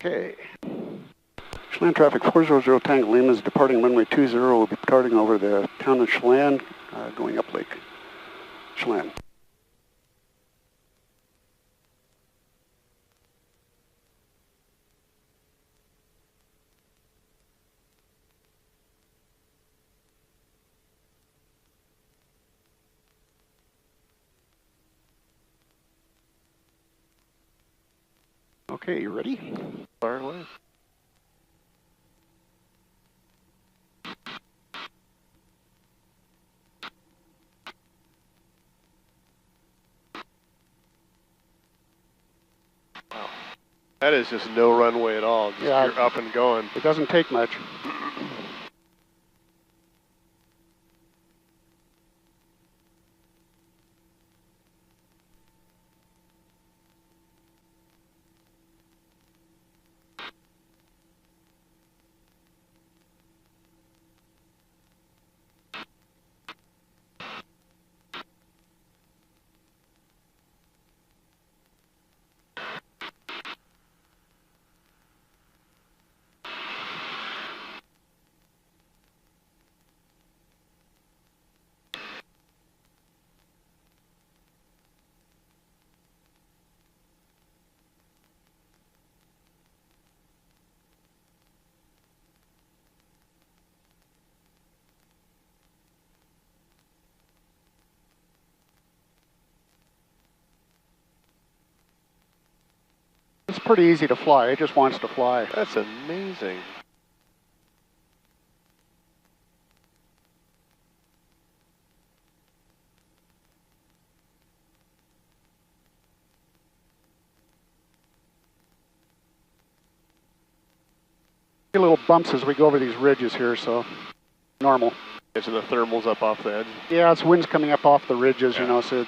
Okay. Chelan traffic 400 Tango Lima is departing runway 20. Will be departing over the town of Chelan, going up Lake Chelan. Okay, you ready? Fire away. Wow. That is just no runway at all. Just Yeah, you're up and going. It doesn't take much. It's pretty easy to fly. It just wants to fly. That's amazing. A little bumps as we go over these ridges here, so normal. So the thermal's up off the edge. Yeah, it's wind's coming up off the ridges, you know, so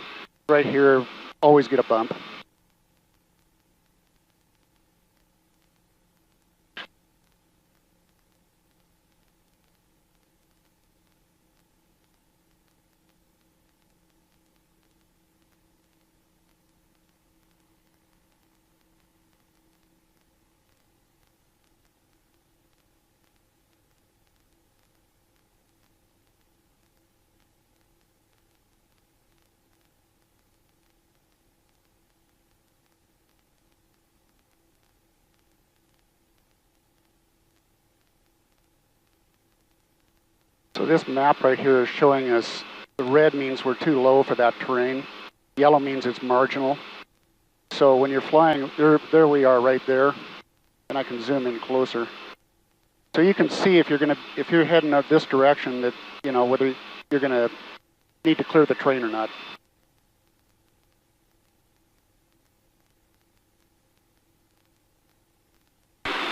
right here, always get a bump. So this map right here is showing us the red means we're too low for that terrain. Yellow means it's marginal. So when you're flying, there we are right there, and I can zoom in closer. So you can see if you're heading out this direction that, you know, whether you're gonna need to clear the train or not.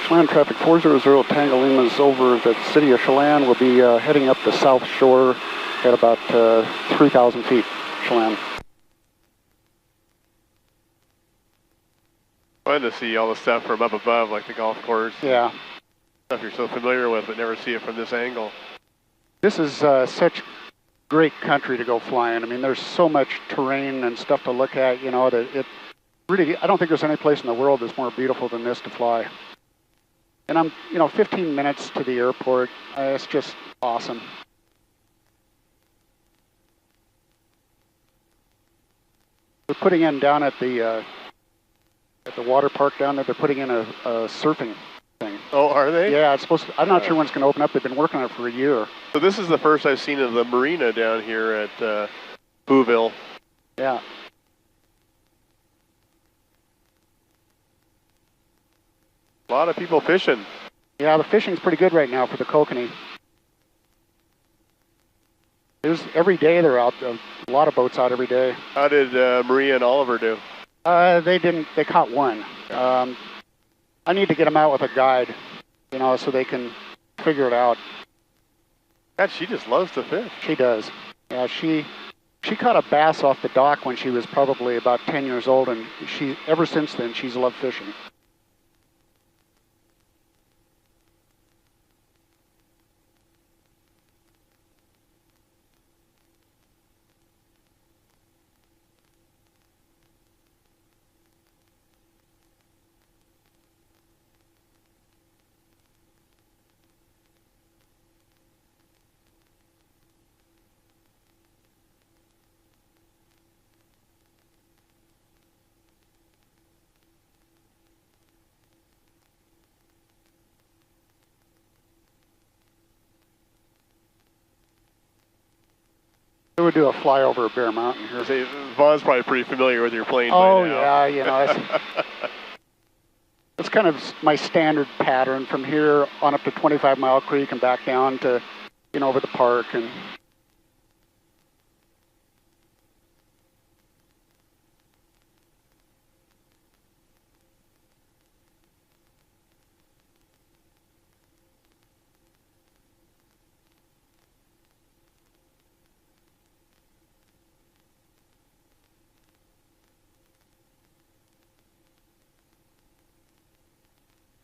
Chelan traffic 400 Tango Lima is over the city of Chelan. We'll be heading up the south shore at about 3,000 feet, Chelan. Fun to see all the stuff from up above, like the golf course. Yeah. Stuff you're so familiar with, but never see it from this angle. This is such great country to go flying. I mean, there's so much terrain and stuff to look at, you know, that it really, I don't think there's any place in the world that's more beautiful than this to fly. And I'm, you know, 15 minutes to the airport. It's just awesome. They're putting in down at the water park down there, they're putting in a surfing thing. Oh, are they? Yeah, it's supposed to, I'm not sure when it's going to open up. They've been working on it for a year. So this is the first I've seen of the marina down here at Bouville. Yeah. A lot of people fishing. Yeah, the fishing's pretty good right now for the kokanee. There's every day they're out. A lot of boats out every day. How did Maria and Oliver do? They caught one. I need to get them out with a guide, you know, so they can figure it out. God, she just loves to fish. She does. Yeah, she caught a bass off the dock when she was probably about 10 years old, and ever since then she's loved fishing. We would do a flyover of Bear Mountain here. See, Vaughn's probably pretty familiar with your plane Oh by now. yeah, you know, it's kind of my standard pattern from here on up to 25 Mile Creek and back down to, you know, over the park and.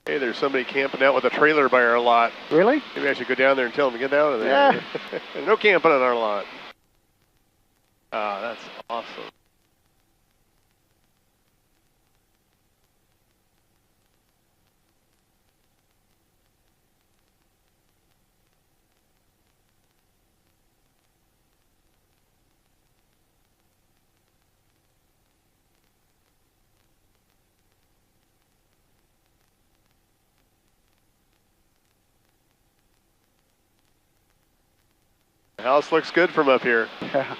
Hey, there's somebody camping out with a trailer by our lot. Really? Maybe I should go down there and tell them to get out of there. Yeah. No camping on our lot. Ah, that's awesome. The house looks good from up here. Yeah.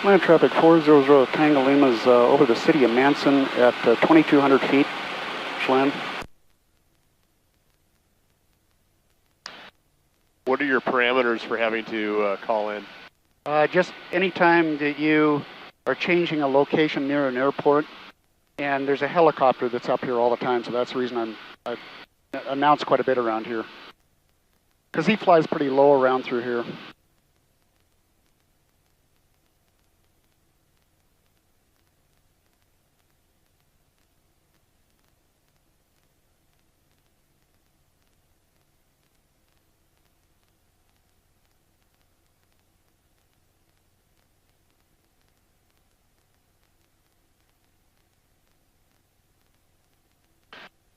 Land traffic 400 Tango Lima is over the city of Manson at 2,200 feet. Land. What are your parameters for having to call in? Just anytime that you are changing a location near an airport, and there's a helicopter that's up here all the time, so that's the reason I announce quite a bit around here. Because he flies pretty low around through here.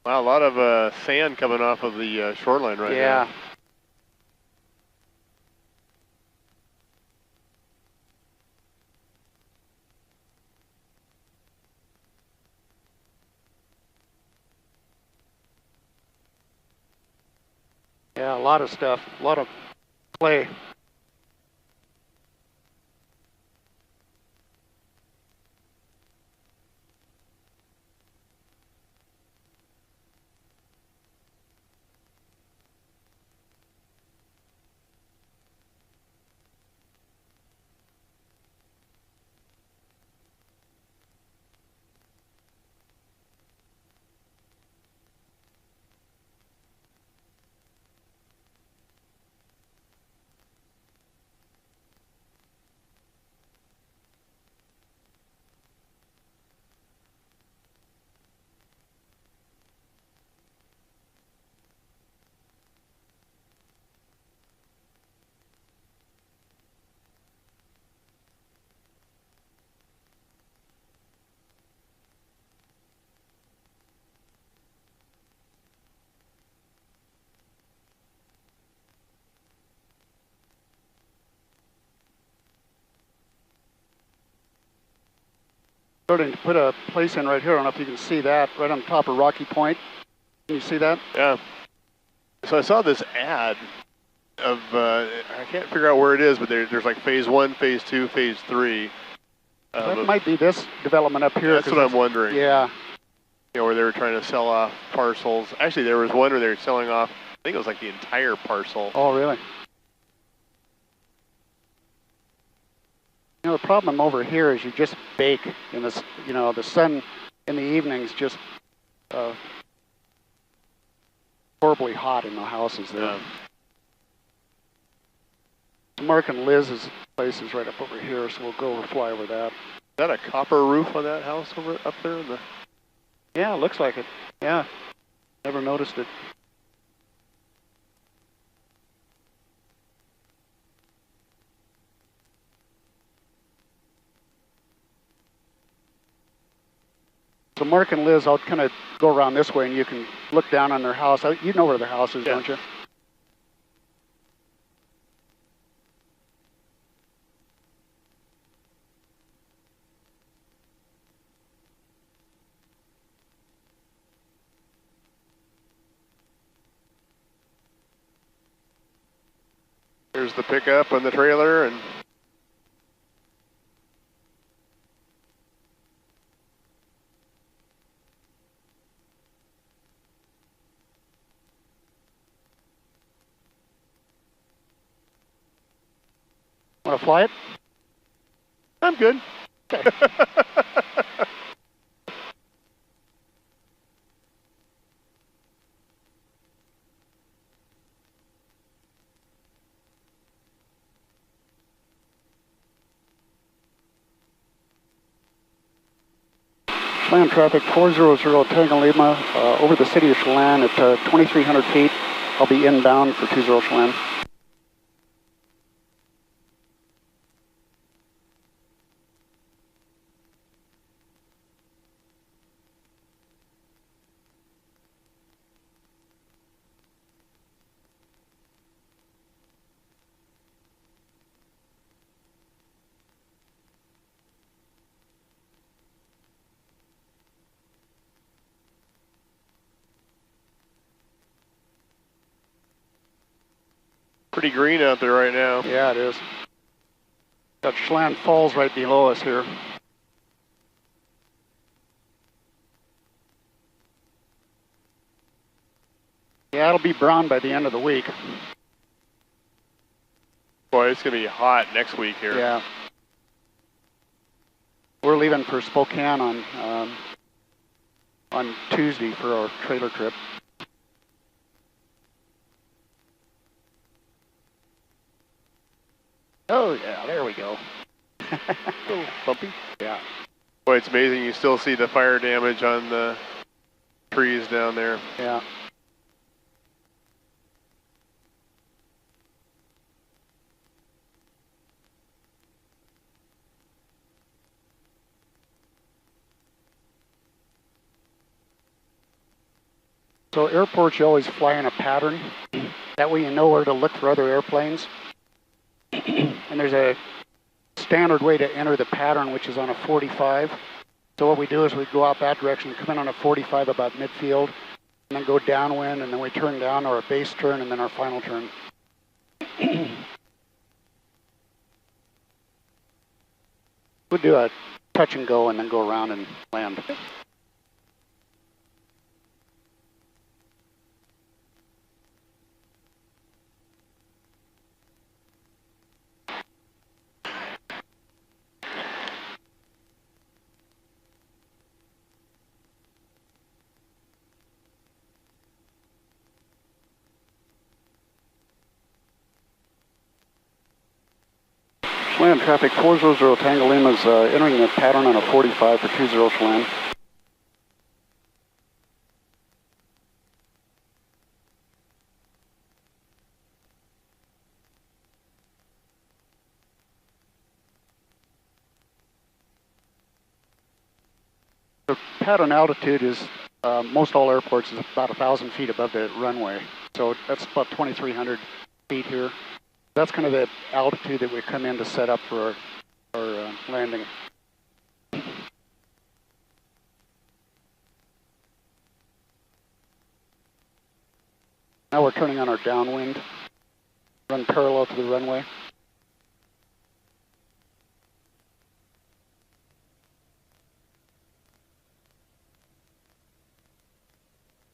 Wow, a lot of sand coming off of the shoreline right now. Yeah. Yeah, a lot of stuff, a lot of clay. Starting to put a place in right here. I don't know if you can see that, right on top of Rocky Point. Can you see that? Yeah. So I saw this ad of, I can't figure out where it is, but there's like phase 1, phase 2, phase 3. That might be this development up here. That's what I'm wondering. Yeah. You know, where they were trying to sell off parcels. Actually, there was one where they were selling off, I think it was like the entire parcel. Oh, really? You know, the problem over here is you just bake in this, you know, the sun in the evenings just horribly hot in the houses there. Yeah. Mark and Liz's place is right up over here, so we'll go fly over that. that a copper roof on that house over up there? Yeah, it looks like it. Yeah, never noticed it. So Mark and Liz, I'll kind of go around this way and you can look down on their house. You know where their house is, don't you? Here's the pickup and the trailer, and want to fly it? I'm good. Okay. Chelan traffic 400 Tango Lima over the city of Chelan at 2,300 feet. I'll be inbound for 20 Chelan. Pretty green out there right now. Yeah, it is. Got Chelan Falls right below us here. Yeah, it'll be brown by the end of the week. Boy, it's going to be hot next week here. Yeah. We're leaving for Spokane on Tuesday for our trailer trip. Oh yeah, there we go. A little bumpy. Yeah. Boy, it's amazing. You still see the fire damage on the trees down there. Yeah. So airports, you always fly in a pattern. That way you know where to look for other airplanes. And there's a standard way to enter the pattern, which is on a 45. So what we do is we go out that direction, come in on a 45 about midfield, and then go downwind, and then we turn down, or a base turn, and then our final turn. We'll do a touch and go, and then go around and land. Chelan traffic 400 Tango Lima is entering the pattern on a 45 for 20 Chelan. The pattern altitude is, most all airports is about 1,000 feet above the runway. So that's about 2,300 feet here. That's kind of the altitude that we come in to set up for our landing. Now we're turning on our downwind, run parallel to the runway.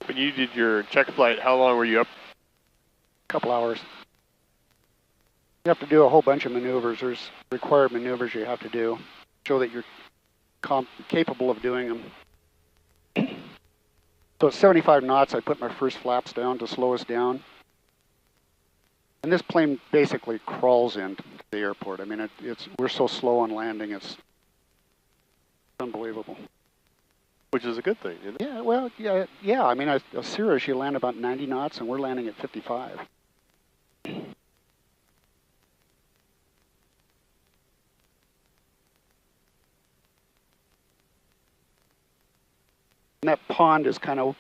When you did your check flight, how long were you up? A couple hours. You have to do a whole bunch of maneuvers. There's required maneuvers you have to do, show that you're capable of doing them. So at 75 knots, I put my first flaps down to slow us down. And this plane basically crawls into the airport. I mean, we're so slow on landing, unbelievable. Which is a good thing, isn't it? Yeah, well, yeah. I mean, Cirrus, you land about 90 knots, and we're landing at 55. And that pond is kind of,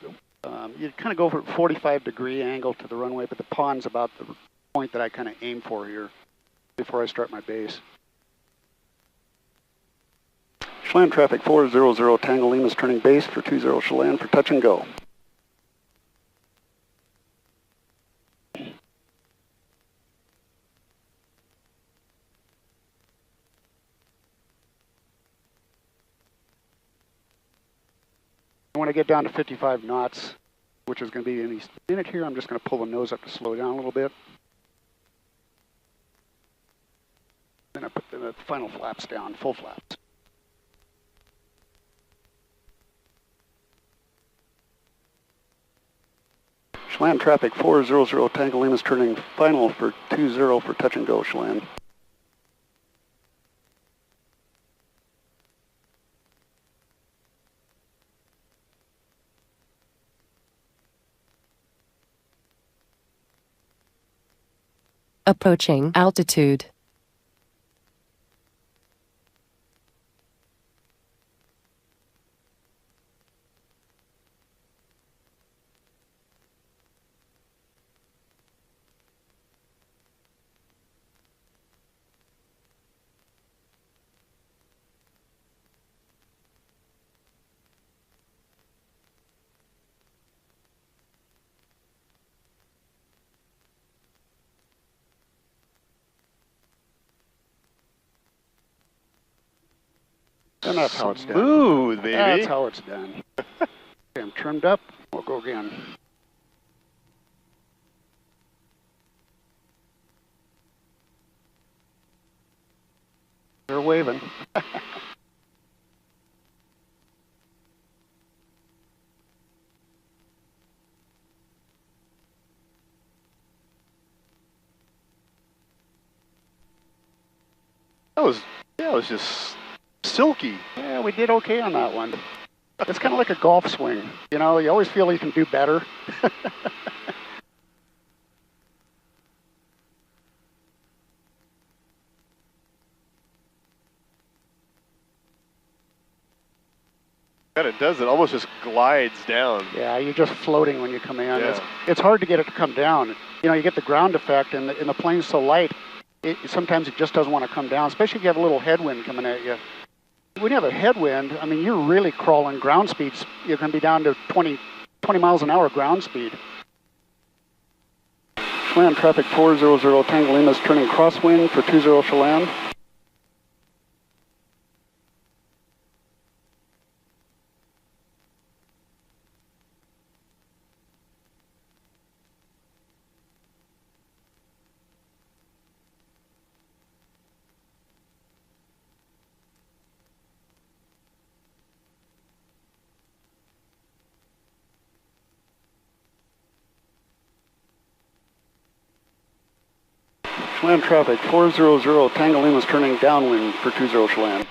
you kind of go for a 45-degree angle to the runway, but the pond's about the point that I kind of aim for here before I start my base. Chelan traffic 400 Tango Lima is turning base for 20 Chelan for touch and go. When I get down to 55 knots, which is going to be any minute here, I'm just going to pull the nose up to slow down a little bit. Then I put the final flaps down, full flaps. Chelan traffic 400 Tango Lima is turning final for 20 for touch and go, Chelan. Approaching altitude. And that's how it's done. Smooth, baby. That's how it's done. Okay, I'm trimmed up. We'll go again. They're waving. That was just silky. Yeah, we did okay on that one. It's kind of like a golf swing. You know, you always feel you can do better. Kind of does it. Almost just glides down. Yeah, you're just floating when you come in. Yeah. It's hard to get it to come down. You know, you get the ground effect, and the plane's so light, sometimes it just doesn't want to come down, especially if you have a little headwind coming at you. When you have a headwind, I mean, you're really crawling ground speeds. You can be down to 20 miles an hour ground speed. Chelan traffic 400 Tango Lima is turning crosswind for 20 Chelan. Chelan traffic 400 Tango Lima is turning downwind for 20 Chelan.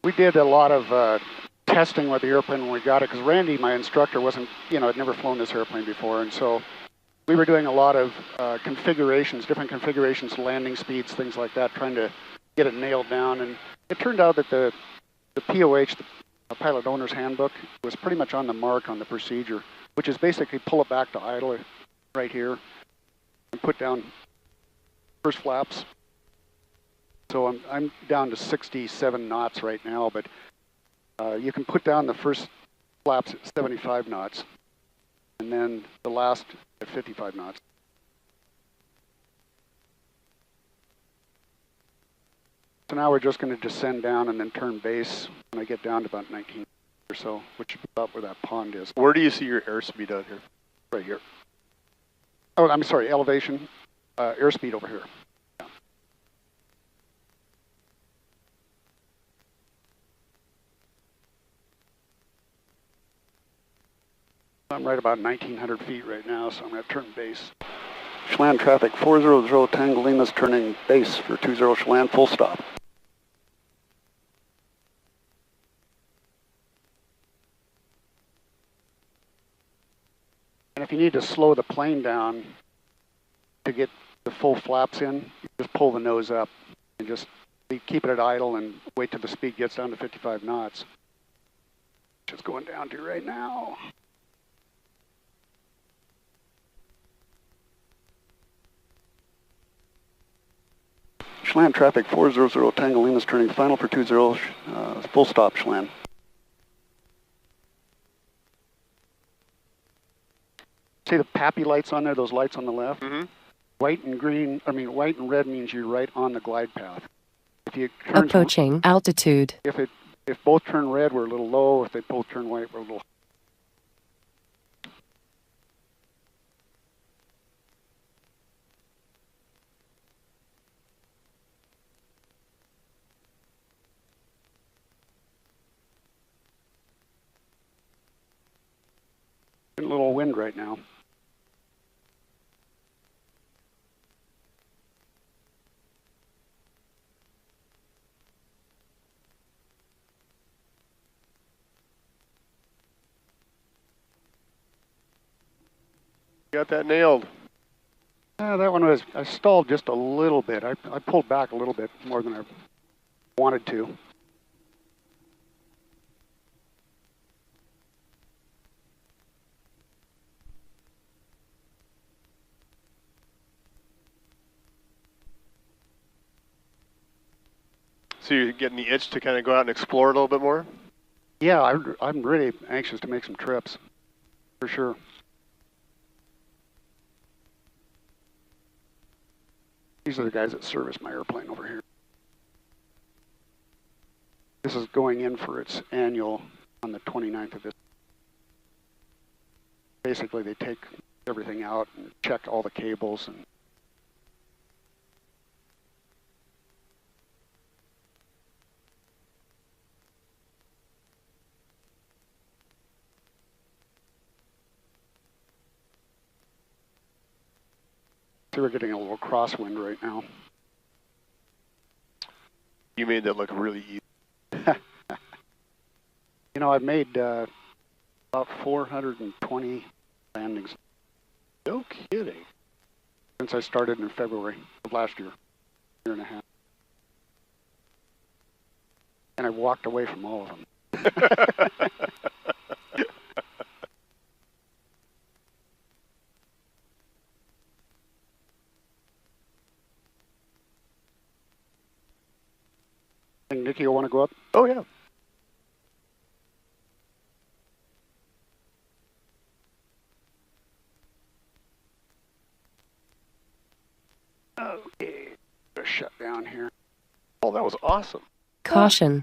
We did a lot of testing with the airplane when we got it, because Randy, my instructor, wasn't, had never flown this airplane before, and so we were doing a lot of configurations, different configurations, landing speeds, things like that, trying to get it nailed down. And it turned out that the POH, the Pilot Owner's Handbook, was pretty much on the mark on the procedure, which is basically pull it back to idle right here and put down first flaps. So I'm down to 67 knots right now, but you can put down the first flaps at 75 knots, and then the last at 55 knots. So now we're just going to descend down and then turn base when I get down to about 19 or so, which is about where that pond is. Where do you see your airspeed out here? Right here. Oh, I'm sorry, elevation, airspeed over here. Yeah. I'm right about 1,900 feet right now, so I'm going to turn base. Chelan traffic 400 Tango Lima's turning base for 20 Chelan, full stop. And if you need to slow the plane down to get the full flaps in, you just pull the nose up and just keep it at idle and wait till the speed gets down to 55 knots. Which it's going down to right now. Chelan traffic 400 Tango Lima's turning final for 20, full stop Chelan. See the PAPI lights on there, those lights on the left? Mm-hmm. White and red means you're right on the glide path. If you approaching altitude. If both turn red, we're a little low. If they both turn white, we're a little. A little wind right now. Got that nailed. That one was, I stalled just a little bit. I pulled back a little bit more than I wanted to. So you're getting the itch to kind of go out and explore a little bit more? Yeah, I'm really anxious to make some trips, for sure. These are the guys that service my airplane over here. This is going in for its annual on the 29th of this. Basically, they take everything out and check all the cables and see, we're getting a little crosswind right now. You made that look really easy. You know, I've made about 420 landings. No kidding. Since I started in February of last year, year and a half. And I walked away from all of them. Nikki, you want to go up? Oh, yeah. Okay, shut down here. Oh, that was awesome. Caution.